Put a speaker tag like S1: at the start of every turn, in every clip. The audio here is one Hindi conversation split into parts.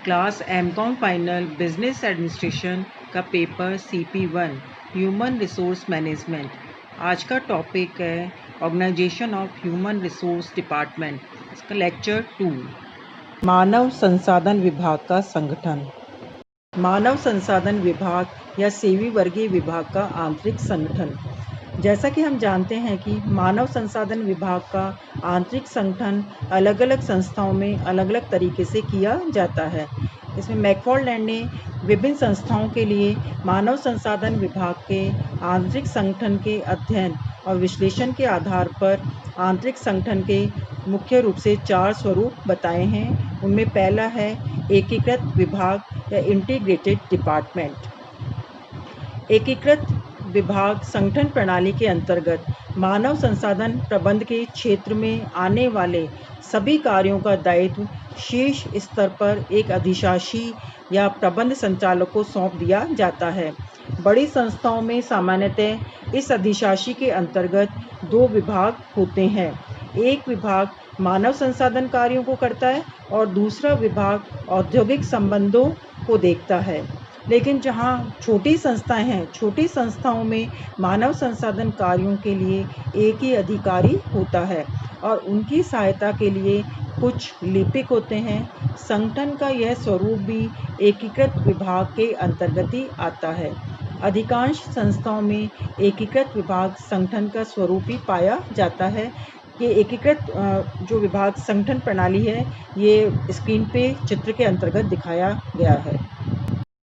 S1: Class MCom final business administration का paper CP1 human resource management. आज का टॉपिक है organisation of human resource department. इसका लेक्चर 2 मानव संसाधन विभाग का संगठन। मानव संसाधन विभाग या सेवी वर्गीय विभाग का आंतरिक संगठन। जैसा कि हम जानते हैं कि मानव संसाधन विभाग का आंतरिक संगठन अलग अलग संस्थाओं में अलग अलग तरीके से किया जाता है। इसमें मैकफॉर्लैंड ने विभिन्न संस्थाओं के लिए मानव संसाधन विभाग के आंतरिक संगठन के अध्ययन और विश्लेषण के आधार पर आंतरिक संगठन के मुख्य रूप से 4 स्वरूप बताए हैं। उनमें पहला है एकीकृत विभाग या इंटीग्रेटेड डिपार्टमेंट। एकीकृत विभाग संगठन प्रणाली के अंतर्गत मानव संसाधन प्रबंध के क्षेत्र में आने वाले सभी कार्यों का दायित्व शीर्ष स्तर पर एक अधिशासी या प्रबंध संचालक को सौंप दिया जाता है। बड़ी संस्थाओं में सामान्यतः इस अधिशासी के अंतर्गत 2 विभाग होते हैं। एक विभाग मानव संसाधन कार्यों को करता है और दूसरा विभाग औद्योगिक संबंधों को देखता है। लेकिन जहाँ छोटी संस्थाएं हैं, छोटी संस्थाओं में मानव संसाधन कार्यों के लिए एक ही अधिकारी होता है और उनकी सहायता के लिए कुछ लिपिक होते हैं। संगठन का यह स्वरूप भी एकीकृत विभाग के अंतर्गत ही आता है। अधिकांश संस्थाओं में एकीकृत विभाग संगठन का स्वरूप ही पाया जाता है। ये एकीकृत जो विभाग संगठन प्रणाली है, ये स्क्रीन पे चित्र के अंतर्गत दिखाया गया है।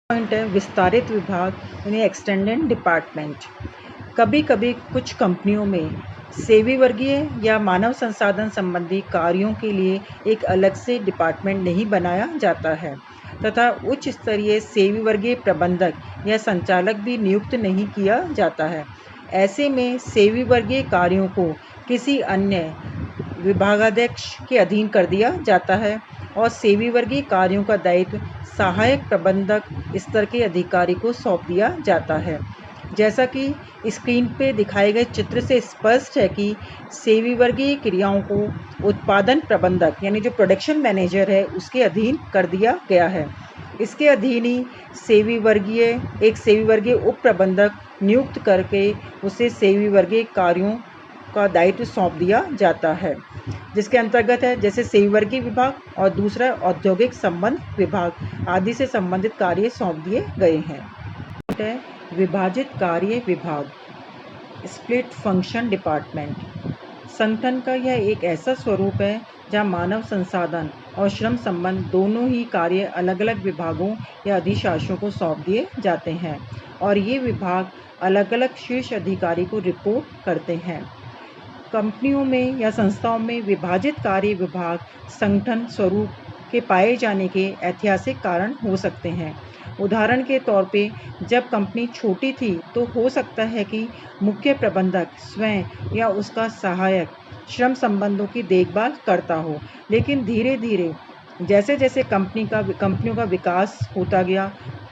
S1: पॉइंट है विस्तारित विभाग यानी एक्सटेंडेड डिपार्टमेंट। कभी कभी कुछ कंपनियों में सेवी वर्गीय या मानव संसाधन संबंधी कार्यों के लिए एक अलग से डिपार्टमेंट नहीं बनाया जाता है तथा उच्च स्तरीय सेवी वर्गीय प्रबंधक या संचालक भी नियुक्त नहीं किया जाता है। ऐसे में सेवी वर्गीय कार्यों को किसी अन्य विभागाध्यक्ष के अधीन कर दिया जाता है और सेवी वर्गीय कार्यों का दायित्व सहायक प्रबंधक स्तर के अधिकारी को सौंप दिया जाता है। जैसा कि स्क्रीन पे दिखाए गए चित्र से स्पष्ट है कि सेवी वर्गीय क्रियाओं को उत्पादन प्रबंधक यानी जो प्रोडक्शन मैनेजर है उसके अधीन कर दिया गया है। इसके अधीन ही एक सेवी वर्गीय उप प्रबंधक नियुक्त करके उसे सेवी वर्गीय कार्यों का दायित्व सौंप दिया जाता है, जिसके अंतर्गत है जैसे सेवी वर्गीय विभाग और दूसरा औद्योगिक संबंध विभाग आदि से संबंधित कार्य सौंप दिए गए हैं। विभाजित कार्य विभाग स्प्लिट फंक्शन डिपार्टमेंट। संगठन का यह एक ऐसा स्वरूप है जहां मानव संसाधन और श्रम संबंध दोनों ही कार्य अलग अलग विभागों या अधिशासियों को सौंप दिए जाते हैं और ये विभाग अलग अलग शीर्ष अधिकारी को रिपोर्ट करते हैं। कंपनियों में या संस्थाओं में विभाजित कार्य विभाग संगठन स्वरूप के पाए जाने के ऐतिहासिक कारण हो सकते हैं। उदाहरण के तौर पे जब कंपनी छोटी थी तो हो सकता है कि मुख्य प्रबंधक स्वयं या उसका सहायक श्रम संबंधों की देखभाल करता हो, लेकिन धीरे धीरे जैसे जैसे कंपनियों का विकास होता गया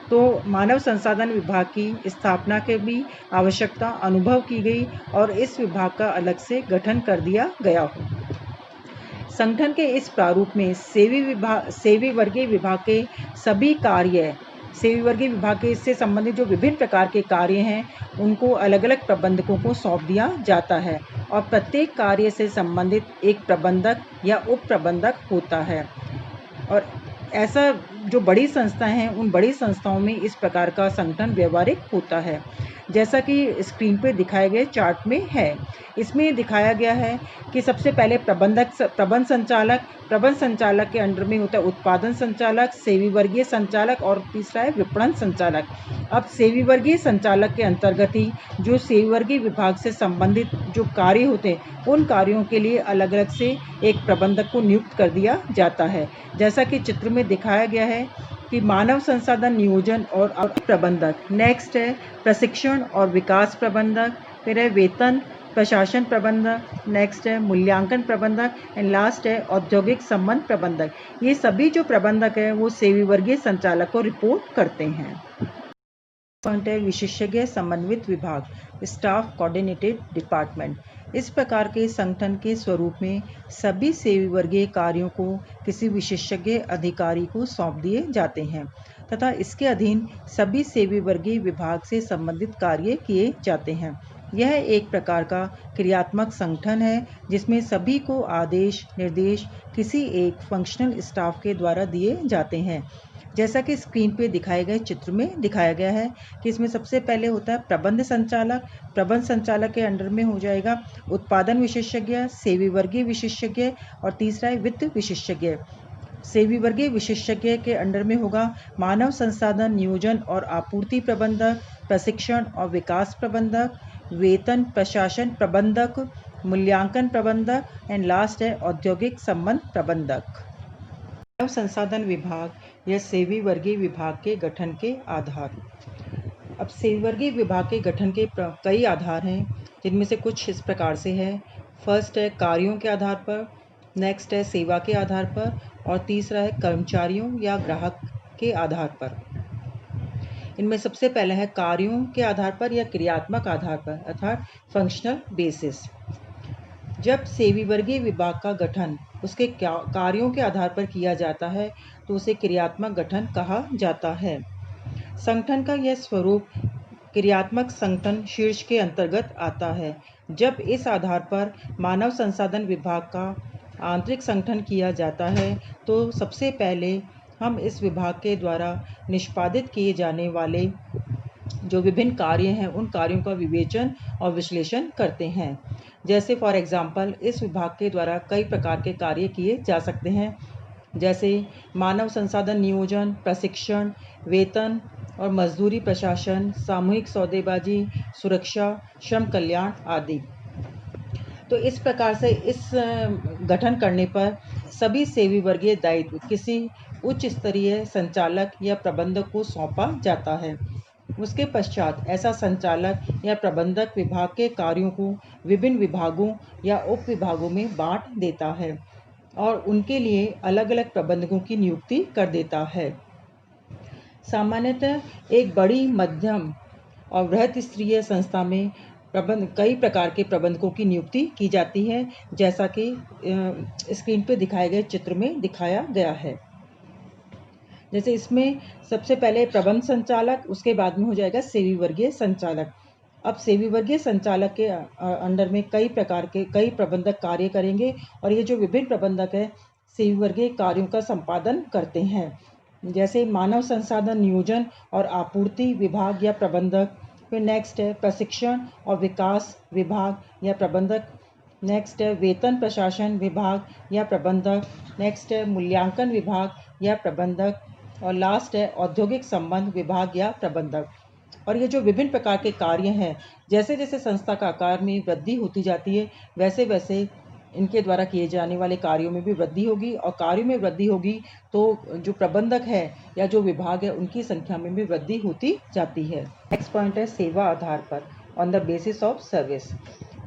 S1: तो मानव संसाधन विभाग की स्थापना की भी आवश्यकता अनुभव की गई और इस विभाग का अलग से गठन कर दिया गया हो। संगठन के इस प्रारूप में सेवी वर्गीय विभाग के सभी कार्य सेवी वर्गीय विभाग के इससे संबंधित जो विभिन्न प्रकार के कार्य हैं उनको अलग अलग प्रबंधकों को सौंप दिया जाता है और प्रत्येक कार्य से संबंधित एक प्रबंधक या उप प्रबंधक होता है। और ऐसा जो बड़ी संस्थाएं हैं उन बड़ी संस्थाओं में इस प्रकार का संगठन व्यवहारिक होता है, जैसा कि स्क्रीन पे दिखाए गए चार्ट में है। इसमें दिखाया गया है कि सबसे पहले प्रबंध संचालक के अंडर में होता है उत्पादन संचालक, सेवी वर्गीय संचालक और तीसरा है विपणन संचालक। अब सेवी वर्गीय संचालक के अंतर्गत ही जो सेवी वर्गीय विभाग से संबंधित जो कार्य होते हैं उन कार्यों के लिए अलग अलग से एक प्रबंधक को नियुक्त कर दिया जाता है। जैसा कि चित्र में दिखाया गया है कि मानव संसाधन नियोजन और प्रबंधक, नेक्स्ट है प्रशिक्षण और विकास प्रबंधक, फिर है वेतन प्रशासन प्रबंधक, नेक्स्ट है मूल्यांकन प्रबंधक एंड लास्ट है औद्योगिक संबंध प्रबंधक। ये सभी जो प्रबंधक है वो सेवी वर्गीय संचालक को रिपोर्ट करते हैं। पॉइंट है विशेषज्ञ समन्वित विभाग, स्टाफ कोऑर्डिनेटेड डिपार्टमेंट। इस प्रकार के संगठन के स्वरूप में सभी सेवी वर्गीय कार्यों को किसी विशेषज्ञ अधिकारी को सौंप दिए जाते हैं तथा इसके अधीन सभी सेवी वर्गीय विभाग से संबंधित कार्य किए जाते हैं। यह एक प्रकार का क्रियात्मक संगठन है जिसमें सभी को आदेश निर्देश किसी एक फंक्शनल स्टाफ के द्वारा दिए जाते हैं। जैसा कि स्क्रीन पे दिखाए गए चित्र में दिखाया गया है कि इसमें सबसे पहले होता है प्रबंध संचालक। प्रबंध संचालक के अंडर में हो जाएगा उत्पादन विशेषज्ञ, सेवी वर्गीय विशेषज्ञ और तीसरा है वित्त विशेषज्ञ। सेवी वर्गीय विशेषज्ञ के अंडर में होगा मानव संसाधन नियोजन और आपूर्ति प्रबंधक, प्रशिक्षण और विकास प्रबंधक, वेतन प्रशासन प्रबंधक, मूल्यांकन प्रबंधक एंड लास्ट है औद्योगिक संबंध प्रबंधक। मानव संसाधन विभाग या सेवी वर्गीय विभाग के गठन के आधार। अब सेवी वर्गीय विभाग के गठन के कई आधार हैं जिनमें से कुछ इस प्रकार से है। फर्स्ट है कार्यों के आधार पर, नेक्स्ट है सेवा के आधार पर और तीसरा है कर्मचारियों या ग्राहक के आधार पर। इनमें सबसे पहला है कार्यों के आधार पर या क्रियात्मक आधार पर अर्थात फंक्शनल बेसिस। जब सेवी वर्गीय विभाग का गठन उसके कार्यों के आधार पर किया जाता है तो उसे क्रियात्मक गठन कहा जाता है। संगठन का यह स्वरूप क्रियात्मक संगठन शीर्ष के अंतर्गत आता है। जब इस आधार पर मानव संसाधन विभाग का आंतरिक संगठन किया जाता है तो सबसे पहले हम इस विभाग के द्वारा निष्पादित किए जाने वाले जो विभिन्न कार्य हैं उन कार्यों का विवेचन और विश्लेषण करते हैं। जैसे फॉर एग्जांपल इस विभाग के द्वारा कई प्रकार के कार्य किए जा सकते हैं, जैसे मानव संसाधन नियोजन, प्रशिक्षण, वेतन और मजदूरी प्रशासन, सामूहिक सौदेबाजी, सुरक्षा, श्रम कल्याण आदि। तो इस प्रकार से इस गठन करने पर सभी सेवी वर्गीय दायित्व किसी उच्च स्तरीय संचालक या प्रबंधक को सौंपा जाता है। उसके पश्चात ऐसा संचालक या प्रबंधक विभाग के कार्यों को विभिन्न विभागों या उप विभागों में बांट देता है और उनके लिए अलग अलग प्रबंधकों की नियुक्ति कर देता है। सामान्यतः एक बड़ी, मध्यम और बृहत स्तरीय संस्था में कई प्रकार के प्रबंधकों की नियुक्ति की जाती है, जैसा कि स्क्रीन पर दिखाए गए चित्र में दिखाया गया है। जैसे इसमें सबसे पहले प्रबंध संचालक, उसके बाद में हो जाएगा सेवी वर्गीय संचालक। अब सेवी वर्गीय संचालक के अंडर में कई प्रकार के कई प्रबंधक कार्य करेंगे और ये जो विभिन्न प्रबंधक है सेवी वर्गीय कार्यों का संपादन करते हैं। जैसे मानव संसाधन नियोजन और आपूर्ति विभाग या प्रबंधक, फिर नेक्स्ट है प्रशिक्षण और विकास विभाग या प्रबंधक, नेक्स्ट है वेतन प्रशासन विभाग या प्रबंधक, नेक्स्ट है मूल्यांकन विभाग या प्रबंधक और लास्ट है औद्योगिक संबंध विभाग या प्रबंधक। और ये जो विभिन्न प्रकार के कार्य हैं, जैसे जैसे संस्था का आकार में वृद्धि होती जाती है वैसे वैसे इनके द्वारा किए जाने वाले कार्यों में भी वृद्धि होगी और कार्यों में वृद्धि होगी तो जो प्रबंधक है या जो विभाग है उनकी संख्या में भी वृद्धि होती जाती है। नेक्स्ट पॉइंट है सेवा आधार पर, on the basis of service.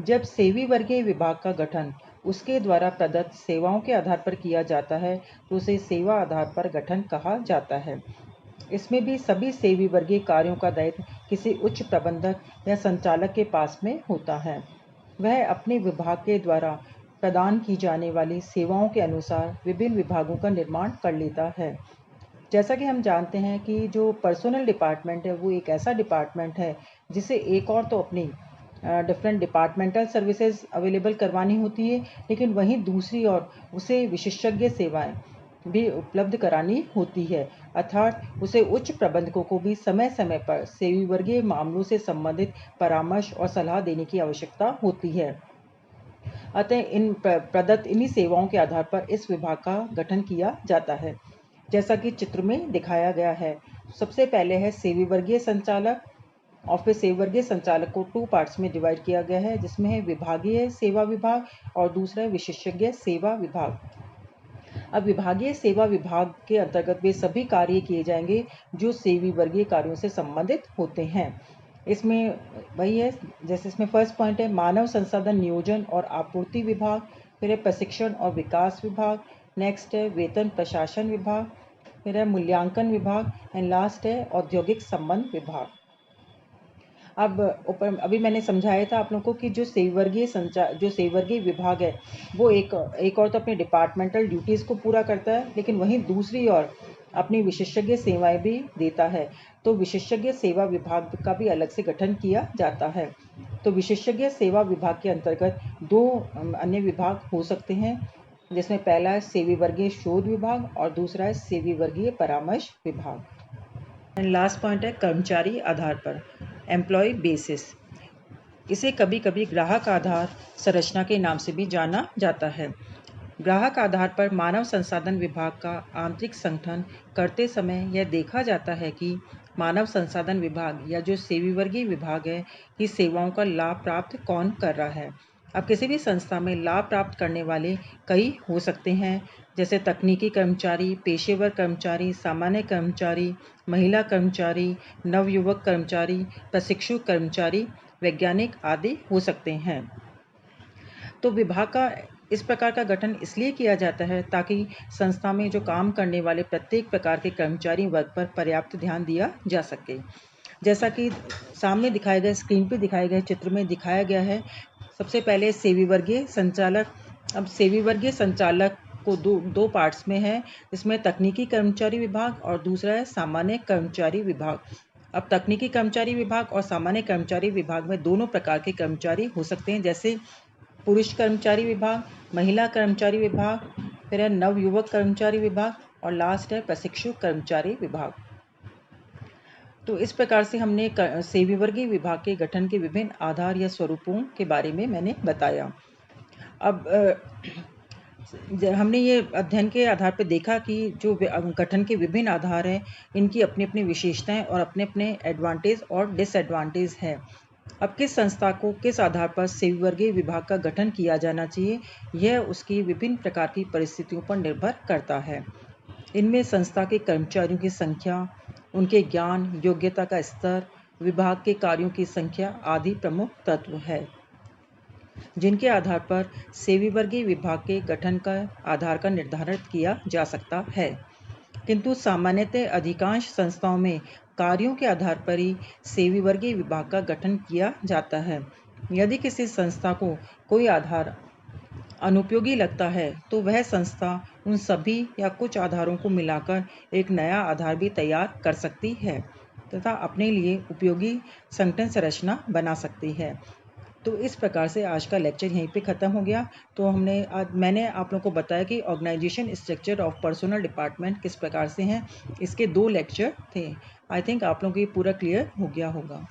S1: जब सेवी वर्गीय विभाग का गठन उसके द्वारा प्रदत्त सेवाओं के आधार पर किया जाता है तो उसे सेवा आधार पर गठन कहा जाता है। इसमें भी सभी सेवी वर्गीय कार्यों का दायित्व किसी उच्च प्रबंधक या संचालक के पास में होता है। वह अपने विभाग के द्वारा प्रदान की जाने वाली सेवाओं के अनुसार विभिन्न विभागों का निर्माण कर लेता है। जैसा कि हम जानते हैं कि जो पर्सनल डिपार्टमेंट है वो एक ऐसा डिपार्टमेंट है जिसे एक और तो अपनी डिफरेंट डिपार्टमेंटल सर्विसेज अवेलेबल करवानी होती है, लेकिन वहीं दूसरी ओर उसे विशेषज्ञ सेवाएं भी उपलब्ध करानी होती है, अर्थात उसे उच्च प्रबंधकों को भी समय समय पर सेवी वर्गीय मामलों से संबंधित परामर्श और सलाह देने की आवश्यकता होती है। अतः इन प्रदत्त इन्हीं सेवाओं के आधार पर इस विभाग का गठन किया जाता है, जैसा कि चित्र में दिखाया गया है। सबसे पहले है सेवी वर्गीय संचालक और फिर सेवी वर्गीय संचालक को 2 पार्ट्स में डिवाइड किया गया है, जिसमें है विभागीय सेवा विभाग और दूसरा है विशेषज्ञ सेवा विभाग। अब विभागीय सेवा विभाग के अंतर्गत वे सभी कार्य किए जाएंगे जो सेवी वर्गीय कार्यों से संबंधित होते हैं। इसमें वही है, जैसे इसमें फर्स्ट पॉइंट है मानव संसाधन नियोजन और आपूर्ति विभाग, फिर है प्रशिक्षण और विकास विभाग, नेक्स्ट है वेतन प्रशासन विभाग, फिर है मूल्यांकन विभाग एंड लास्ट है औद्योगिक संबंध विभाग। अब ऊपर अभी मैंने समझाया था आप लोगों को कि जो सेवर्गीय विभाग है वो एक और तो अपने डिपार्टमेंटल ड्यूटीज़ को पूरा करता है, लेकिन वहीं दूसरी ओर अपनी विशेषज्ञ सेवाएं भी देता है। तो विशेषज्ञ सेवा विभाग का भी अलग से गठन किया जाता है। तो विशेषज्ञ सेवा विभाग के अंतर्गत दो अन्य विभाग हो सकते हैं, जिसमें पहला है सेवीवर्गीय शोध विभाग और दूसरा है सेवीवर्गीय परामर्श विभाग। एंड लास्ट पॉइंट है कर्मचारी आधार पर, एम्प्लॉय बेसिस। इसे कभी कभी ग्राहक आधार संरचना के नाम से भी जाना जाता है। ग्राहक आधार पर मानव संसाधन विभाग का आंतरिक संगठन करते समय यह देखा जाता है कि मानव संसाधन विभाग या जो सेवीवर्गीय विभाग है की सेवाओं का लाभ प्राप्त कौन कर रहा है। अब किसी भी संस्था में लाभ प्राप्त करने वाले कई हो सकते हैं, जैसे तकनीकी कर्मचारी, पेशेवर कर्मचारी, सामान्य कर्मचारी, महिला कर्मचारी, नवयुवक कर्मचारी, प्रशिक्षु कर्मचारी, वैज्ञानिक आदि हो सकते हैं। तो विभाग का इस प्रकार का गठन इसलिए किया जाता है ताकि संस्था में जो काम करने वाले प्रत्येक प्रकार के कर्मचारी वर्ग पर पर्याप्त ध्यान दिया जा सके। जैसा कि सामने दिखाए गए स्क्रीन पर दिखाए गए चित्र में दिखाया गया है, सबसे पहले सेवीवर्गीय संचालक। अब सेवीवर्गीय संचालक को दो पार्ट्स में है, इसमें तकनीकी कर्मचारी विभाग और दूसरा है सामान्य कर्मचारी विभाग। अब तकनीकी कर्मचारी विभाग और सामान्य कर्मचारी विभाग में दोनों प्रकार के कर्मचारी हो सकते हैं, जैसे पुरुष कर्मचारी विभाग, महिला कर्मचारी विभाग, फिर है नवयुवक कर्मचारी विभाग और लास्ट है प्रशिक्षु कर्मचारी विभाग। तो इस प्रकार से हमने सेवीवर्गीय विभाग के गठन के विभिन्न आधार या स्वरूपों के बारे में मैंने बताया। अब हमने ये अध्ययन के आधार पर देखा कि जो गठन के विभिन्न आधार हैं, इनकी अपनी अपनी विशेषताएं और अपने अपने एडवांटेज और डिसएडवांटेज हैं। अब किस संस्था को किस आधार पर सेवीवर्गीय विभाग का गठन किया जाना चाहिए, यह उसकी विभिन्न प्रकार की परिस्थितियों पर निर्भर करता है। इनमें संस्था के कर्मचारियों की संख्या, उनके ज्ञान योग्यता का स्तर, विभाग के कार्यों की संख्या आदि प्रमुख तत्व है, जिनके आधार पर सेवीवर्गीय विभाग के गठन का आधार का निर्धारण किया जा सकता है। किंतु सामान्यतः अधिकांश संस्थाओं में कार्यों के आधार पर ही सेवीवर्गीय विभाग का गठन किया जाता है। यदि किसी संस्था को कोई आधार अनुपयोगी लगता है तो वह संस्था उन सभी या कुछ आधारों को मिलाकर एक नया आधार भी तैयार कर सकती है तथा अपने लिए उपयोगी संगठन संरचना बना सकती है। तो इस प्रकार से आज का लेक्चर यहीं पे ख़त्म हो गया। तो मैंने आप लोगों को बताया कि organisation structure of personnel department किस प्रकार से हैं। इसके 2 लेक्चर थे। आई थिंक आप लोगों को ये पूरा क्लियर हो गया होगा।